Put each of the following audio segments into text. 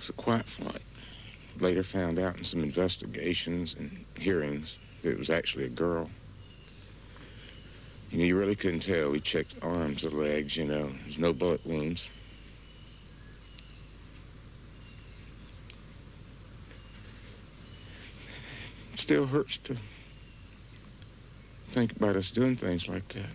was a quiet flight. Later found out in some investigations and hearings that it was actually a girl. You know, you really couldn't tell. We checked arms or legs, you know. There's no bullet wounds. It still hurts to think about us doing things like that.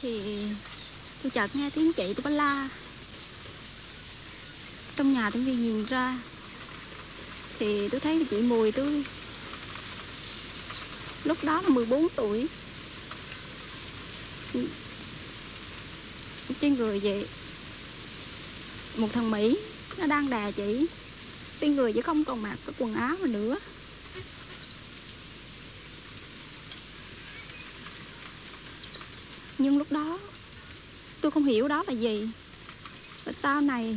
Thì tôi chợt nghe tiếng chị tôi có la. Trong nhà tôi đi nhìn ra thì tôi thấy chị Mùi tôi lúc đó là 14 tuổi. Trên người vậy một thằng Mỹ nó đang đè chị. Trên người chị không còn mặc cái quần áo mà nữa. Nhưng lúc đó tôi không hiểu đó là gì. Và sau này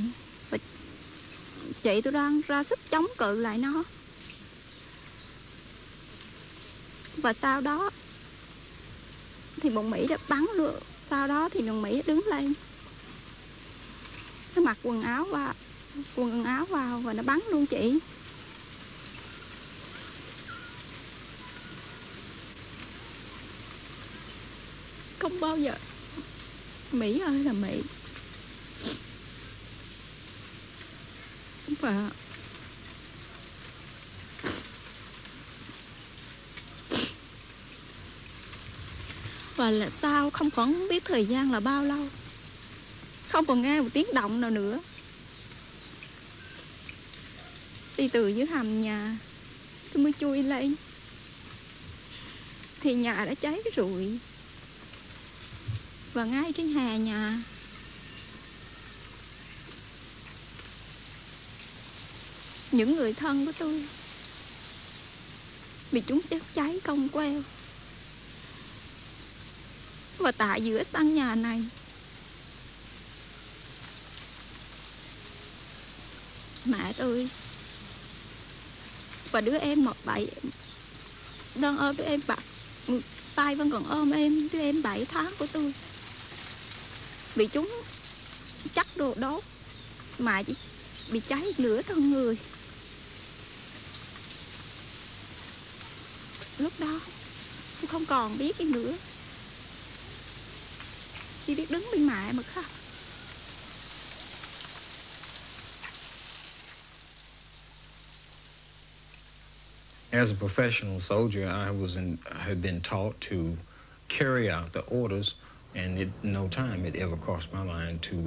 chị tôi đang ra sức chống cự lại nó. Và sau đó thì bọn Mỹ đã bắn luôn. Sau đó thì bọn Mỹ đứng lên, nó mặc quần áo vào và nó bắn luôn chị. Không bao giờ. Mỹ ơi là Mỹ. Và là sao không còn biết thời gian là bao lâu. Không còn nghe một tiếng động nào nữa. Đi từ dưới hầm nhà tôi mới chui lên thì nhà đã cháy rụi. Và ngay trên hè nhà những người thân của tôi bị chúng chết cháy cong queo. Và tại giữa sân nhà này mẹ tôi và đứa em 7 đang ôm đứa em tay vẫn còn ôm em, đứa em 7 tháng của tôi bị chúng chắc đồ đốt mà chỉ bị cháy nửa thân người. Lúc đó tôi không còn biết gì nữa, chỉ biết đứng bên mẹ mà khóc. As a professional soldier, had been taught to carry out the orders, and in no time it ever crossed my mind to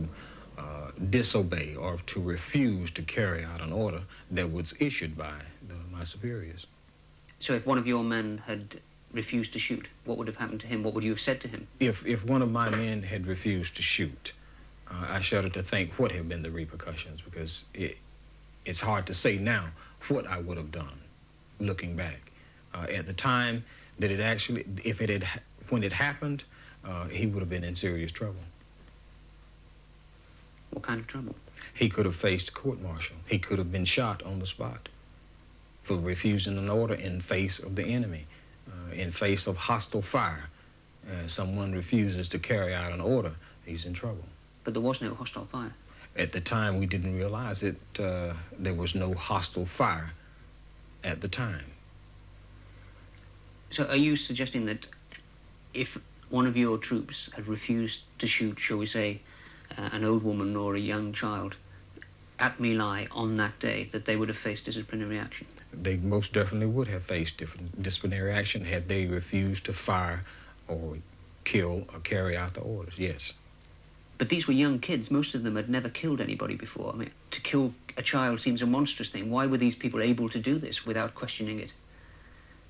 disobey or to refuse to carry out an order that was issued by my superiors. So if one of your men had refused to shoot, what would have happened to him? What would you have said to him? If one of my men had refused to shoot, I shudder to think what have been the repercussions, because it's hard to say now what I would have done. Looking back, at the time that it actually, when it happened, he would have been in serious trouble. What kind of trouble? He could have faced court-martial. He could have been shot on the spot for refusing an order in face of the enemy, in face of hostile fire. Someone refuses to carry out an order, he's in trouble. But there was no hostile fire. At the time, we didn't realize that there was no hostile fire at the time. So are you suggesting that if one of your troops had refused to shoot, shall we say, an old woman or a young child at My Lai on that day, that they would have faced disciplinary action? They most definitely would have faced disciplinary action had they refused to fire or kill or carry out the orders, yes. But these were young kids. Most of them had never killed anybody before. I mean, to kill a child seems a monstrous thing. Why were these people able to do this without questioning it?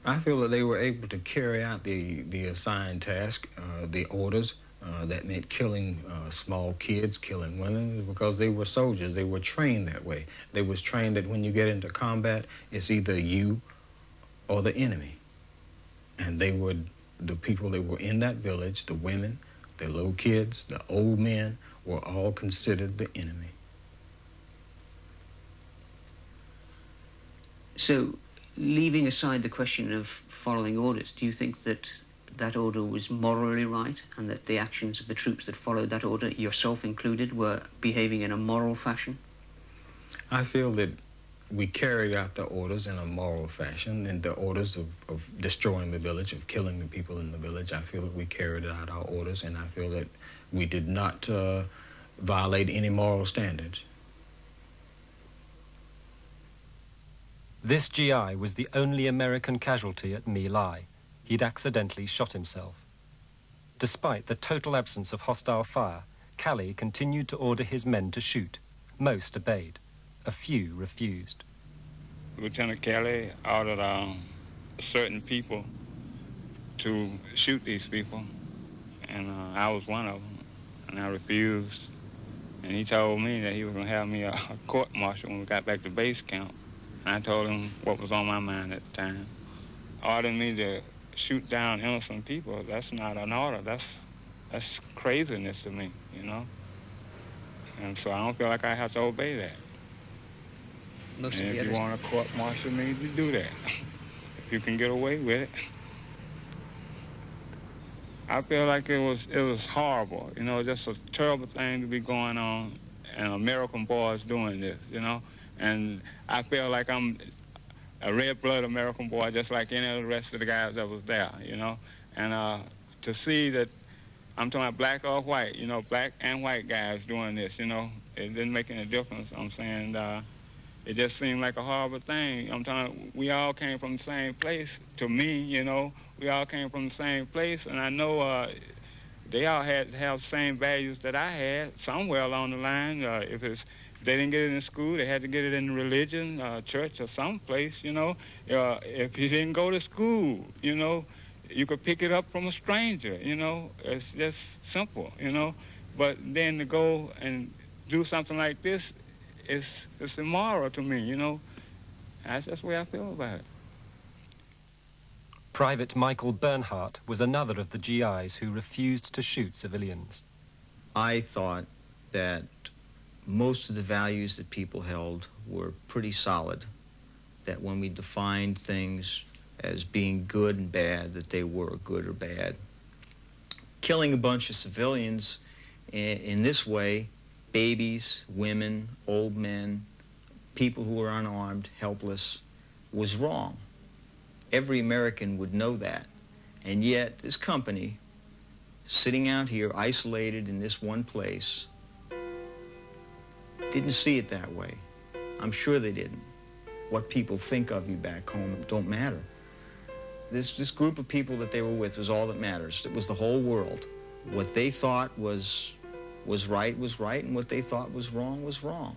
I feel that they were able to carry out the assigned task, the orders. That meant killing small kids, killing women, because they were soldiers. They were trained that way. They was trained that when you get into combat, it's either you or the enemy. And they were the people that were in that village, the women, the little kids, the old men, were all considered the enemy. So, leaving aside the question of following orders, do you think that that order was morally right and that the actions of the troops that followed that order, yourself included, were behaving in a moral fashion? I feel that we carried out the orders in a moral fashion, and the orders of destroying the village, of killing the people in the village. I feel that we carried out our orders, and I feel that we did not violate any moral standards. This GI was the only American casualty at My Lai. He'd accidentally shot himself. Despite the total absence of hostile fire, Calley continued to order his men to shoot. Most obeyed. A few refused. Lieutenant Calley ordered certain people to shoot these people, and I was one of them, and I refused. And he told me that he was going to have me a court-martial when we got back to base camp. And I told him what was on my mind at the time. Ordered me to shoot down innocent people. That's not an order. That's craziness to me, you know? And so I don't feel like I have to obey that. And if you want to court-martial me, you do that. If you can get away with it. I feel like it was horrible, you know, just a terrible thing to be going on, and American boys doing this, you know? And I feel like I'm a red-blood American boy, just like any of the rest of the guys that was there, you know? And to see that, I'm talking about black or white, you know, black and white guys doing this, you know? It didn't make any difference. I'm saying it just seemed like a horrible thing. I'm talking, we all came from the same place. To me, you know, we all came from the same place, and I know they all had to have the same values that I had somewhere along the line. If they didn't get it in school, they had to get it in religion, church, or someplace, you know. If you didn't go to school, you know, you could pick it up from a stranger, you know. It's just simple, you know. But then to go and do something like this, it's immoral to me, you know. That's just the way I feel about it. Private Michael Berhart was another of the GIs who refused to shoot civilians. I thought that most of the values that people held were pretty solid, that when we defined things as being good and bad, that they were good or bad. Killing a bunch of civilians in this way, babies, women, old men, people who were unarmed, helpless, was wrong. Every American would know that. And yet, this company, sitting out here, isolated in this one place, didn't see it that way. I'm sure they didn't. What people think of you back home don't matter. This group of people that they were with was all that matters. It was the whole world. What they thought was right, and what they thought was wrong.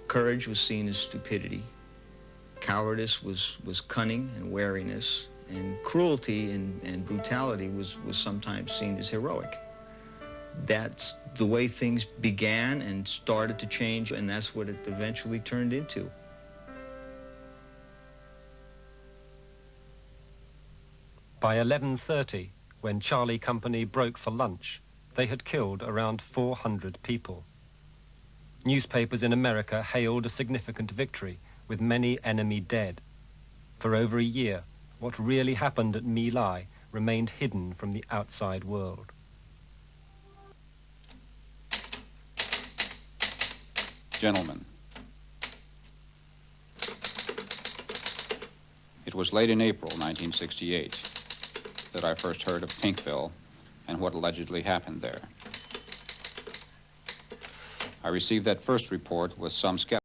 Courage was seen as stupidity. Cowardice was cunning and wariness, and cruelty and brutality was sometimes seen as heroic. That's the way things began and started to change, and that's what it eventually turned into. By 11:30, when Charlie Company broke for lunch, they had killed around 400 people. Newspapers in America hailed a significant victory, with many enemy dead. For over a year, what really happened at My Lai remained hidden from the outside world. Gentlemen, it was late in April 1968 that I first heard of Pinkville and what allegedly happened there. I received that first report with some skepticism.